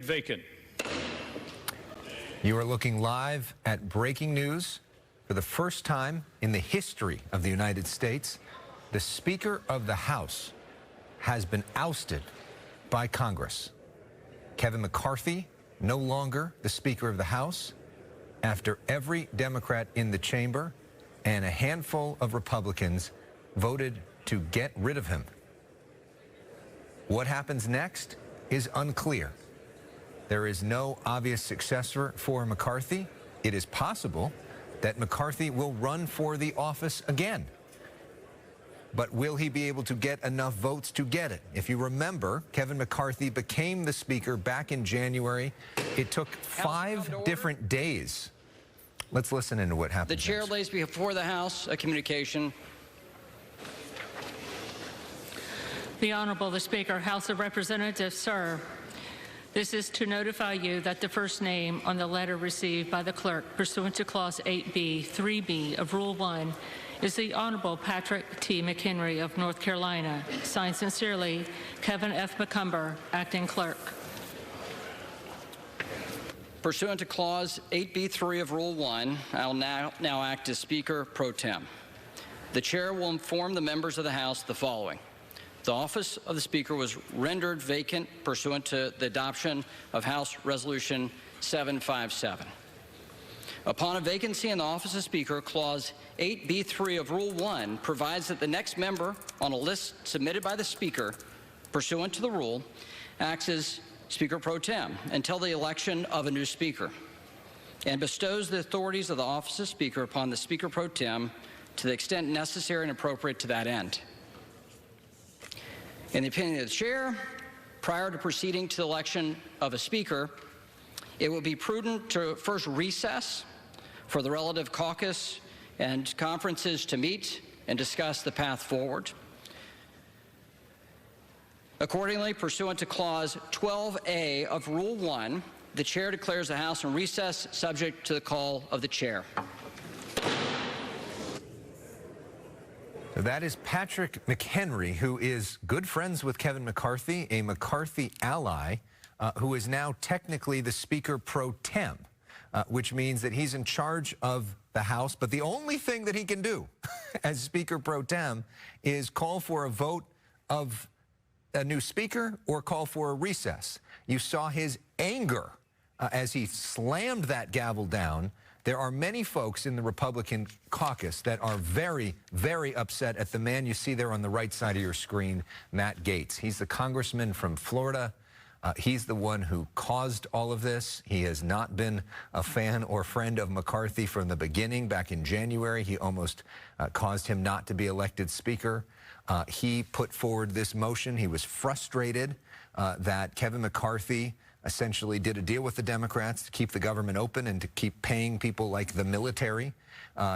vacant. You are looking live at breaking news. For the first time in the history of the United States, the Speaker of the House has been ousted by Congress. Kevin McCarthy, no longer the Speaker of the House, after every Democrat in the chamber and a handful of Republicans voted to get rid of him. What happens next is unclear. There is no obvious successor for McCarthy. It is possible that McCarthy will run for the office again. But will he be able to get enough votes to get it? If you remember, Kevin McCarthy became the Speaker back in January. It took 5 different days. Let's listen into what happened. The chair lays before the House a communication. The Honorable the Speaker, House of Representatives, sir. This is to notify you that the first name on the letter received by the clerk pursuant to Clause 8B, 3B of Rule 1 is the Honorable Patrick T. McHenry of North Carolina. Signed sincerely, Kevin F. McCumber, Acting Clerk. Pursuant to Clause 8B3 of Rule 1, I will now act as Speaker pro tem. The Chair will inform the members of the House the following. The office of the Speaker was rendered vacant pursuant to the adoption of House Resolution 757. Upon a vacancy in the office of Speaker, Clause 8B3 of Rule 1 provides that the next member on a list submitted by the Speaker pursuant to the rule acts as Speaker pro tem until the election of a new Speaker and bestows the authorities of the office of Speaker upon the Speaker pro tem to the extent necessary and appropriate to that end. In the opinion of the Chair, prior to proceeding to the election of a Speaker, it would be prudent to first recess for the relative caucus and conferences to meet and discuss the path forward. Accordingly, pursuant to Clause 12A of Rule 1, the Chair declares the House in recess subject to the call of the Chair. So that is Patrick McHenry, who is good friends with Kevin McCarthy, a McCarthy ally, who is now technically the Speaker pro tem, which means that he's in charge of the House. But the only thing that he can do as Speaker pro tem is call for a vote of a new Speaker or call for a recess. You saw his anger as he slammed that gavel down. There are many folks in the Republican caucus that are very, very upset at the man you see there on the right side of your screen, Matt Gaetz. He's the congressman from Florida. He's the one who caused all of this. He has not been a fan or friend of McCarthy from the beginning. Back in January, he almost caused him not to be elected Speaker. He put forward this motion. He was frustrated that Kevin McCarthy essentially did a deal with the Democrats to keep the government open and to keep paying people like the military.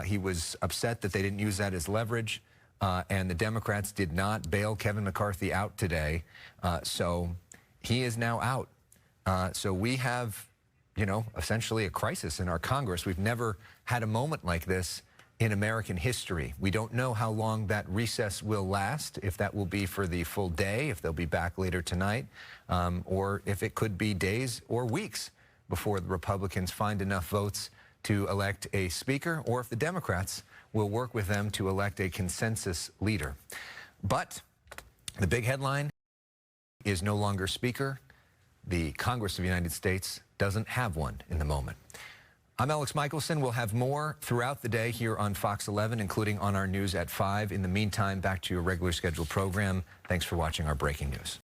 He was upset that they didn't use that as leverage, and the Democrats did not bail Kevin McCarthy out today. So he is now out. So we have, you know, essentially a crisis in our Congress. We've never had a moment like this in American history. We don't know how long that recess will last, if that will be for the full day, if they'll be back later tonight, or if it could be days or weeks before the Republicans find enough votes to elect a Speaker, or if the Democrats will work with them to elect a consensus leader. But the big headline is no longer Speaker. The Congress of the United States doesn't have one in the moment. I'm Alex Michelson. We'll have more throughout the day here on Fox 11, including on our news at 5. In the meantime, back to your regular scheduled program. Thanks for watching our breaking news.